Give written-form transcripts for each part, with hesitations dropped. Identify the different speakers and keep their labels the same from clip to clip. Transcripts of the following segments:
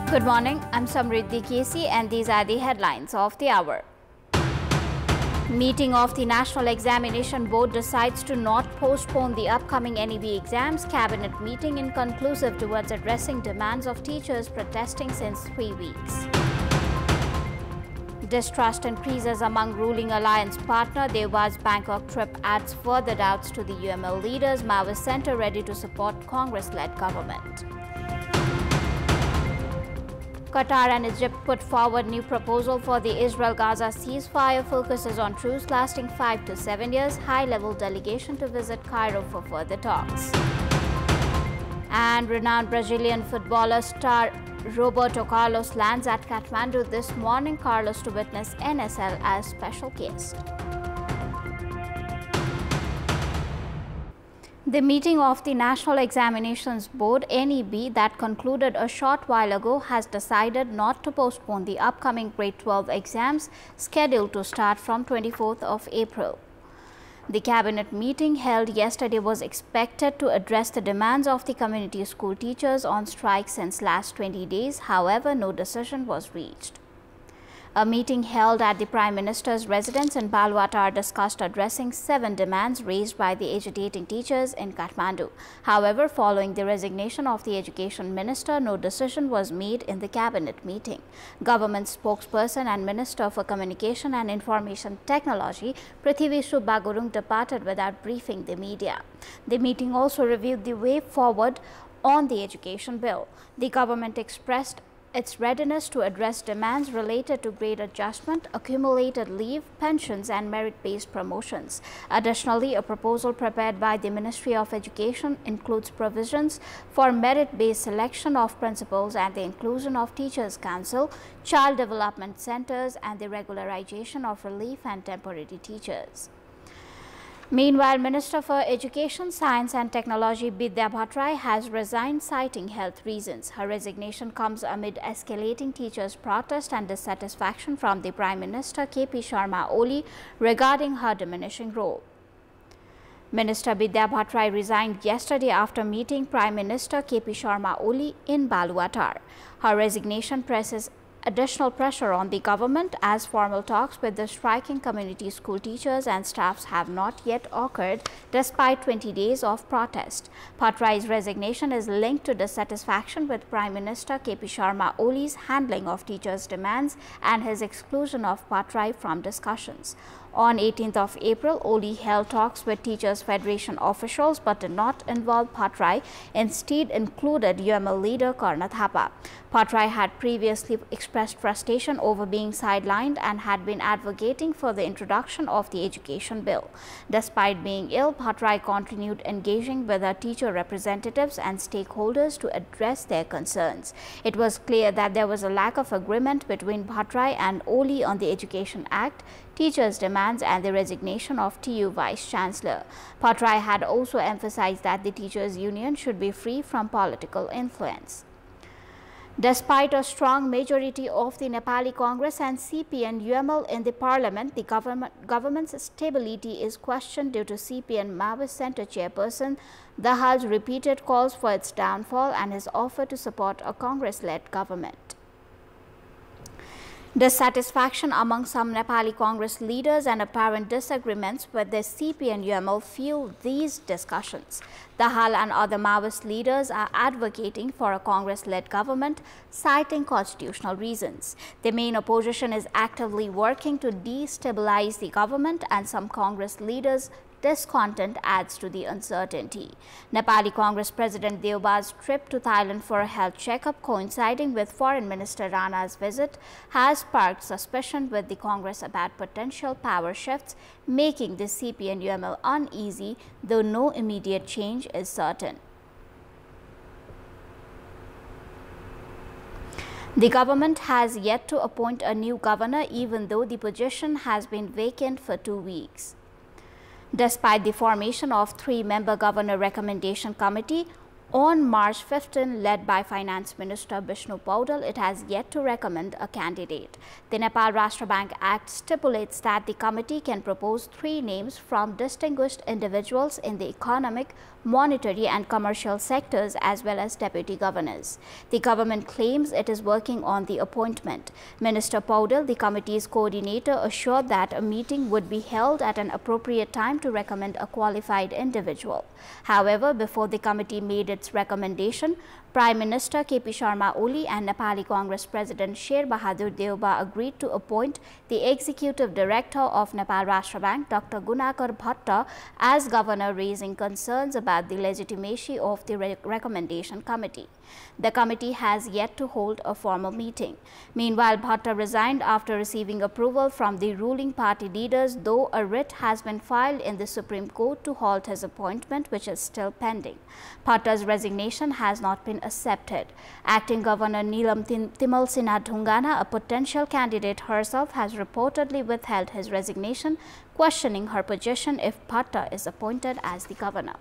Speaker 1: Good morning, I'm Samriddhi K.C. and these are the headlines of the hour. Meeting of the National Examination Board decides to not postpone the upcoming NEB exams. Cabinet meeting inconclusive towards addressing demands of teachers protesting since 3 weeks. Distrust increases among ruling alliance partner. Devba's Bangkok trip adds further doubts to the UML leaders. Maoist Center ready to support Congress-led government. Qatar and Egypt put forward new proposal for the Israel-Gaza ceasefire. Focuses on truce lasting 5 to 7 years. High-level delegation to visit Cairo for further talks. And renowned Brazilian footballer star Roberto Carlos lands at Kathmandu this morning. Carlos to witness NSL as special guest. The meeting of the National Examinations Board (NEB) that concluded a short while ago has decided not to postpone the upcoming grade 12 exams scheduled to start from 24th of April. The cabinet meeting held yesterday was expected to address the demands of the community school teachers on strike since last 20 days. However, no decision was reached. A meeting held at the Prime Minister's residence in Baluwatar discussed addressing 7 demands raised by the agitating teachers in Kathmandu. However, following the resignation of the Education Minister, no decision was made in the cabinet meeting. Government spokesperson and Minister for Communication and Information Technology, Prithvi Subagurung, departed without briefing the media. The meeting also reviewed the way forward on the education bill. The government expressed its readiness to address demands related to grade adjustment, accumulated leave, pensions and merit-based promotions. Additionally, a proposal prepared by the Ministry of Education includes provisions for merit-based selection of principals and the inclusion of Teachers' Council, child development centers and the regularization of relief and temporary teachers. Meanwhile, Minister for Education, Science and Technology Bidya Bhattarai has resigned citing health reasons. Her resignation comes amid escalating teachers' protest and dissatisfaction from the Prime Minister K.P. Sharma Oli regarding her diminishing role. Minister Bidya Bhattarai resigned yesterday after meeting Prime Minister K.P. Sharma Oli in Baluwatar. Her resignation presses additional pressure on the government as formal talks with the striking community school teachers and staffs have not yet occurred despite 20 days of protest. Bhattarai's resignation is linked to dissatisfaction with Prime Minister K.P. Sharma Oli's handling of teachers' demands and his exclusion of Bhattarai from discussions. On 18th of April, Oli held talks with Teachers Federation officials but did not involve Bhattarai, instead included UML leader Karna Thapa. Bhattarai had previously expressed frustration over being sidelined and had been advocating for the introduction of the education bill. Despite being ill, Bhattarai continued engaging with her teacher representatives and stakeholders to address their concerns. It was clear that there was a lack of agreement between Bhattarai and Oli on the Education Act, teachers' demands and the resignation of TU Vice-Chancellor. Bhattarai had also emphasized that the teachers' union should be free from political influence. Despite a strong majority of the Nepali Congress and CPN UML in the parliament, the government's stability is questioned due to CPN Maoist Center chairperson Dahal's repeated calls for its downfall and his offer to support a Congress-led government. Dissatisfaction among some Nepali Congress leaders and apparent disagreements with the CPN UML fuel these discussions. Dahal and other Maoist leaders are advocating for a Congress-led government, citing constitutional reasons. The main opposition is actively working to destabilize the government, and some Congress leaders' discontent adds to the uncertainty. Nepali Congress President Devba's trip to Thailand for a health checkup coinciding with Foreign Minister Rana's visit has sparked suspicion with the Congress about potential power shifts, making the CPN UML uneasy, though no immediate change is certain. The government has yet to appoint a new governor, even though the position has been vacant for 2 weeks. Despite the formation of 3-member Governor Recommendation Committee, On March 15, led by Finance Minister Vishnu Paudel, it has yet to recommend a candidate. The Nepal Rashtra Bank Act stipulates that the committee can propose 3 names from distinguished individuals in the economic, monetary and commercial sectors as well as deputy governors. The government claims it is working on the appointment. Minister Paudel, the committee's coordinator, assured that a meeting would be held at an appropriate time to recommend a qualified individual. However, before the committee made its recommendation, Prime Minister K.P. Sharma Oli and Nepali Congress President Sher Bahadur Deuba agreed to appoint the Executive Director of Nepal Rashtra Bank, Dr. Gunakar Bhatta, as governor, raising concerns about the legitimacy of the recommendation committee. The committee has yet to hold a formal meeting. Meanwhile, Bhatta resigned after receiving approval from the ruling party leaders, though a writ has been filed in the Supreme Court to halt his appointment, which is still pending. Bhatta's resignation has not been accepted. Acting Governor Neelam Timal Sinha Dhungana, a potential candidate herself, has reportedly withheld his resignation, questioning her position if Bhatta is appointed as the governor.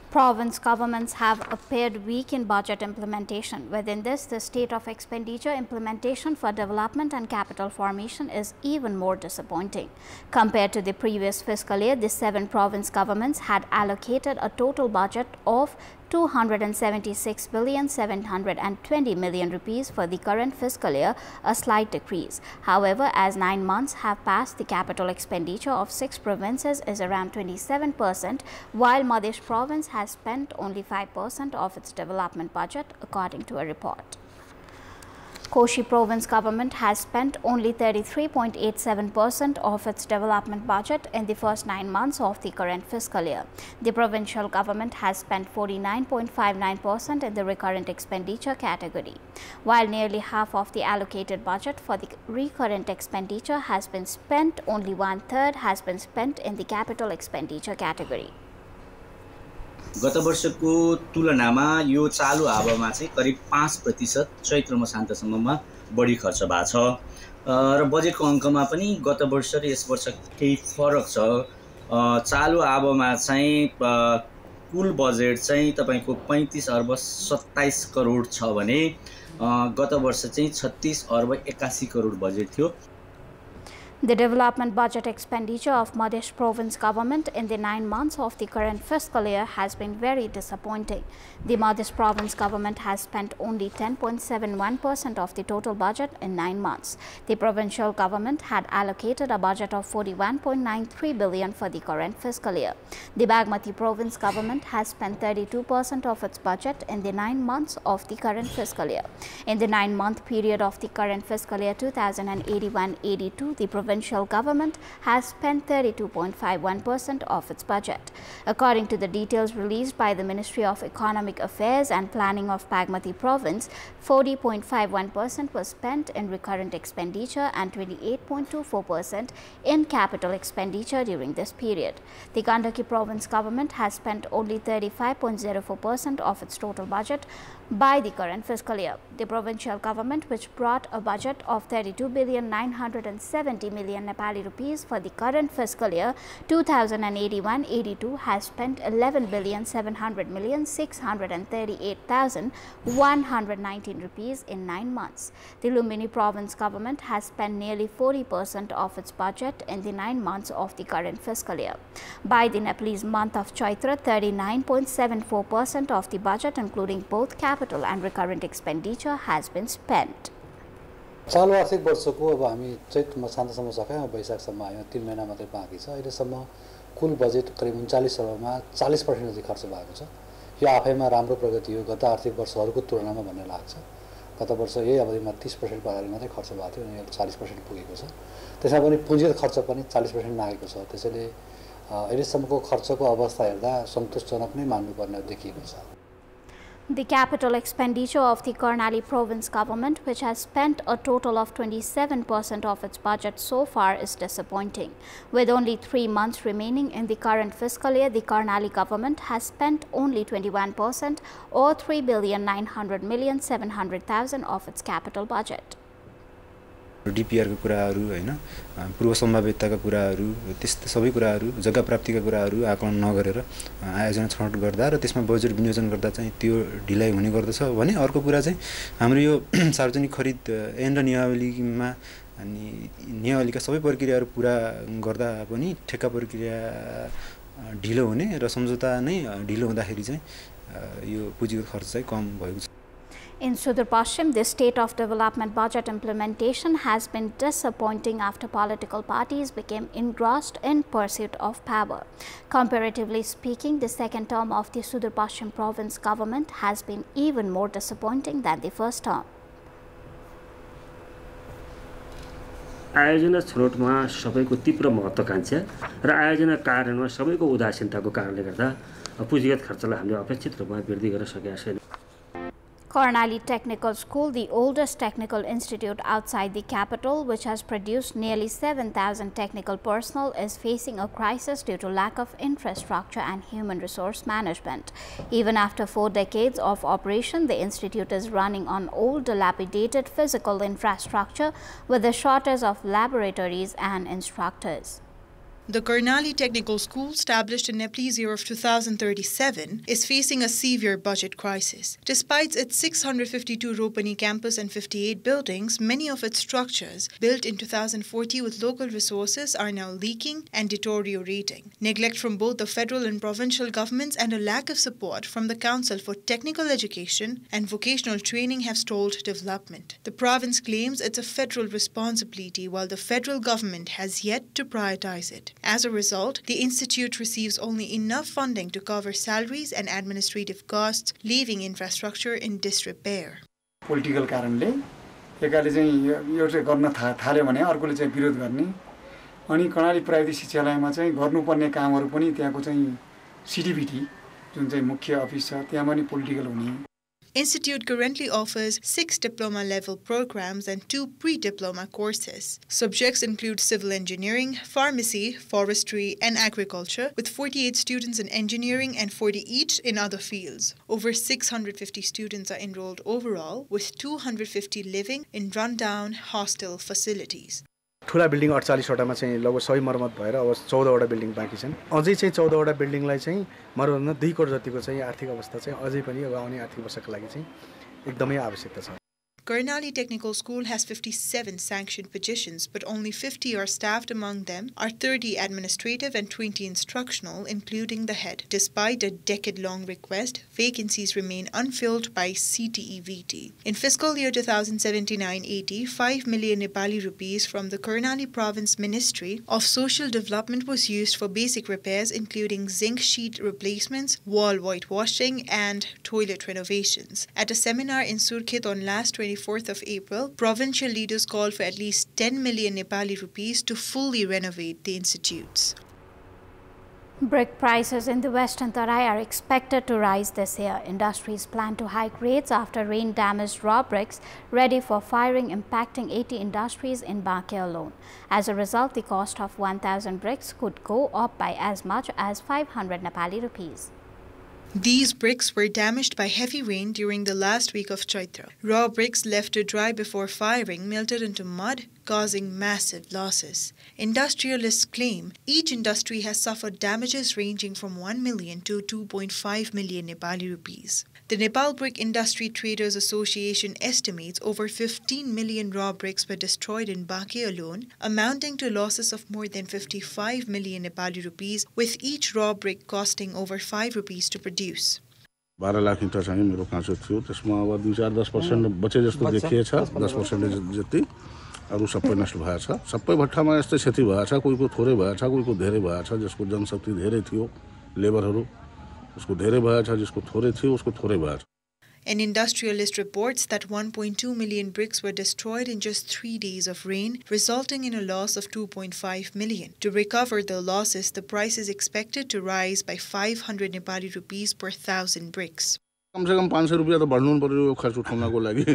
Speaker 1: Province governments have appeared weak in budget implementation. Within this, the state of expenditure implementation for development and capital formation is even more disappointing. Compared to the previous fiscal year, the 7 province governments had allocated a total budget of 276,720 million rupees for the current fiscal year, a slight decrease. However, as 9 months have passed, the capital expenditure of 6 provinces is around 27%, while Madhya province has spent only 5% of its development budget, according to a report. Koshi province government has spent only 33.87% of its development budget in the first 9 months of the current fiscal year. The provincial government has spent 49.59% in the recurrent expenditure category, while nearly half of the allocated budget for the recurrent expenditure has been spent. Only 1/3 has been spent in the capital expenditure category.
Speaker 2: गत वर्षको तुलनामा यो चालु हावामा चाहिँ करिब 5% चैत्र मसान्तसम्ममा बढी खर्च भएको छ र बजेटको अङ्कमा पनि गत वर्ष र यस वर्ष केही फरक छ। चालु हावामा चाहिँ कुल बजेट चाहिँ तपाईको 35 अर्ब 27 करोड छ भने गत वर्ष चाहिँ 36 अर्ब 81 करोड बजेट थियो।
Speaker 1: The development budget expenditure of Madhya province government in the 9 months of the current fiscal year has been very disappointing. The Madhya province government has spent only 10.71% of the total budget in 9 months. The provincial government had allocated a budget of 41.93 billion for the current fiscal year. The Bagmati province government has spent 32% of its budget in the 9 months of the current fiscal year. In the 9-month period of the current fiscal year 2081-82, the provincial government has spent 32.51% of its budget. According to the details released by the Ministry of Economic Affairs and Planning of Bagmati province, 40.51% was spent in recurrent expenditure and 28.24% in capital expenditure during this period. The Gandaki province government has spent only 35.04% of its total budget by the current fiscal year. The provincial government, which brought a budget of 32,970 million Nepali rupees for the current fiscal year 2081-82, has spent 11,700,638,119 rupees in 9 months. The Lumbini province government has spent nearly 40% of its budget in the 9 months of the current fiscal year. By the Nepalese month of Chaitra, 39.74% of the budget, including both capital and recurrent expenditure, has been spent.
Speaker 3: चालु आर्थिक वर्षको अब हामी चैत्र मसान्तसम्म सकायौं, वैशाखसम्म आयो, 3 महिना मात्रै बाँकी छ। अहिलेसम्म कुल बजेट करिब 39 अर्बमा 40% जति खर्च भएको छ। यो आफैमा राम्रो प्रगति हो गत आर्थिक वर्षहरूको तुलनामा भन्ने लाग्छ। गत वर्ष यही अवधिमा 30% बढाएर मात्रै खर्च भएको थियो अनि 40% पुगेको छ। त्यसमा पनि पुँजीगत खर्च पनि 40% नागेको छ। त्यसैले अहिलेसम्मको खर्चको अवस्था हेर्दा सन्तोषजनक नै मान्नुपर्ने देखिएको छ।
Speaker 1: The capital expenditure of the Karnali province government, which has spent a total of 27% of its budget so far, is disappointing. With only 3 months remaining in the current fiscal year, the Karnali government has spent only 21% or 3,900,700,000 of its capital budget.
Speaker 4: DPR को कुराहरू हैन पूर्व सम्भाव्यताका कुराहरू त्यस्ता सबै कुराहरू जग्गा प्राप्तिका कुराहरू आकलन नगरेर आयोजना छनौट गर्दा र त्यसमा बजेट विनियोजन गर्दा चाहिँ त्यो ढिलाइ हुने गर्दछ भने अर्को कुरा चाहिँ हाम्रो यो सार्वजनिक खरिद ऐन र नियमावलीमा अनि नियमावलीका सबै प्रक्रियाहरू पूरा गर्दा पनि ठेक्का प्रक्रिया ढिलो हुने र सम्झौता नै ढिलो हुँदाखेरि चाहिँ यो पुँजीगत खर्च चाहिँ कम भएको छ।
Speaker 1: In Sudar Pashchim, the state of development budget implementation has been disappointing after political parties became engrossed in pursuit of power. Comparatively speaking, the second term of the Sudar Pashchim province government has been even more disappointing than the first term.
Speaker 5: आयोजना छनौटमा सबैको तीव्र महत्त्वाकांक्षा र आयोजना कार्यान्वयनमा सबैको उदासीनताको कारणले गर्दा पुँजीगत खर्चलाई हामीले अपेक्षित रूपमा वृद्धि गर्न सकेका छैनौँ।
Speaker 1: Karnali Technical School, the oldest technical institute outside the capital, which has produced nearly 7,000 technical personnel, is facing a crisis due to lack of infrastructure and human resource management. Even after 4 decades of operation, the institute is running on old, dilapidated physical infrastructure with a shortage of laboratories and instructors.
Speaker 6: The Karnali Technical School, established in Nepal's year of 2037, is facing a severe budget crisis. Despite its 652 Ropani campus and 58 buildings, many of its structures, built in 2040 with local resources, are now leaking and deteriorating. Neglect from both the federal and provincial governments and a lack of support from the Council for Technical Education and Vocational Training have stalled development. The province claims it's a federal responsibility, while the federal government has yet to prioritize it. As a result, the institute receives only enough funding to cover salaries and administrative costs, leaving infrastructure in disrepair.
Speaker 7: Political कारणले एकाले चाहिँ यो चाहिँ गर्न थाल्यो भने अर्कोले चाहिँ विरोध गर्ने अनि कर्णाली प्राविधिक शिक्षालयमा चाहिँ गर्नुपर्ने कामहरू पनि त्यहाँको चाहिँ CTV जुन चाहिँ मुख्य अफिस छ त्यहाँ पनि पोलिटिकल हुने।
Speaker 6: Institute currently offers 6 diploma-level programs and 2 pre-diploma courses. Subjects include civil engineering, pharmacy, forestry, and agriculture, with 48 students in engineering and 40 each in other fields. Over 650 students are enrolled overall, with 250 living in run-down hostel facilities.
Speaker 8: ठुला building 48 वटामा चाहिँ लगभग सबै मर्मत भएर अब 14 वटा building बाँकी छन्। अझै चाहिँ 14 वटा बिल्डिङलाई चाहिँ मर्मतमा 2 करोड जतिको चाहिँ आर्थिक अवस्था चाहिँ अझै पनि अब आउने आर्थिक वर्षका लागि चाहिँ एकदमै आवश्यकता छ।
Speaker 6: Karnali Technical School has 57 sanctioned positions, but only 50 are staffed. Among them are 30 administrative and 20 instructional, including the head. Despite a decade-long request, vacancies remain unfilled by CTEVT. In fiscal year 2079-80, 5 million Nepali rupees from the Karnali Province Ministry of Social Development was used for basic repairs, including zinc sheet replacements, wall whitewashing, and toilet renovations. At a seminar in Surkhet on last 24th of April, provincial leaders called for at least 10 million Nepali rupees to fully renovate the institutes.
Speaker 1: Brick prices in the Western Tarai are expected to rise this year. Industries plan to hike rates after rain-damaged raw bricks ready for firing, impacting 80 industries in Bankhe alone. As a result, the cost of 1,000 bricks could go up by as much as 500 Nepali rupees.
Speaker 6: These bricks were damaged by heavy rain during the last week of Chaitra. Raw bricks left to dry before firing melted into mud, causing massive losses. Industrialists claim each industry has suffered damages ranging from 1 million to 2.5 million Nepali rupees. The Nepal Brick Industry Traders Association estimates over 15 million raw bricks were destroyed in Bankhe alone, amounting to losses of more than 55 million Nepali rupees, with each raw brick costing over 5 rupees to produce.
Speaker 9: 12 lakh इन्टा चाहिँ मेरो काँचो थियो त्यसमा अब 2-4-10% बचे जस्तो देखिएछ 10% जति अरु सबै नष्ट भएछ सबै भट्टामा यस्तै क्षति भएछ कोहीको थोरै भएछ कोहीको धेरै भएछ जसको जनशक्ति धेरै थियो लेबरहरू उसको धेरै भएछ जसको थोरै थियो उसको थोरै भएछ.
Speaker 6: An industrialist reports that 1.2 million bricks were destroyed in just 3 days of rain, resulting in a loss of 2.5 million. To recover the losses, the price is expected to rise by 500 Nepali rupees per 1,000 bricks.
Speaker 9: कम से कम 500 रुपैयाँ त बढ्नु पर्यो यो खर्च उठाउनको लागि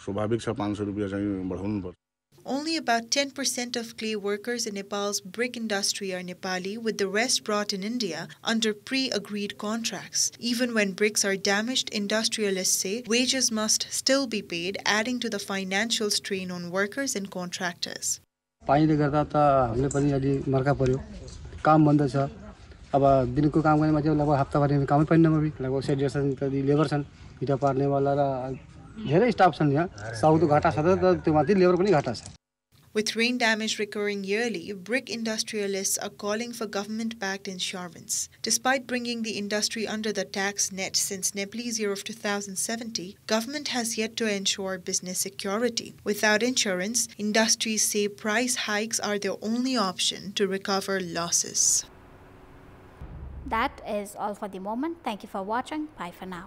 Speaker 9: स्वाभाविक छ 500 रुपैयाँ चाहिँ बढाउनु पर्छ.
Speaker 6: only about 10% of clay workers in Nepal's brick industry are Nepali, with the rest brought in India under pre-agreed contracts. Even when bricks are damaged, industrialists say wages must still be paid, adding to the financial strain on workers and contractors.
Speaker 10: पानीले गर्दा त हामीले पनि अलि मर्का पर्यो काम बन्द छ अब दिनको काम गर्ने मान्छे लगभग हप्ताभरि कामै पनि नगरी लगभग 60% कति लेबर छन् इटा पार्नेवाला र धेरै स्टाफ छन् यहाँ साउथ घाटा छ त त्यो माथि लेबर पनि घाटा छ.
Speaker 6: With rain damage recurring yearly, brick industrialists are calling for government-backed insurance. Despite bringing the industry under the tax net since Nepalese year of 2070, government has yet to ensure business security. Without insurance, industries say price hikes are their only option to recover losses.
Speaker 1: That is all for the moment. Thank you for watching. Bye for now.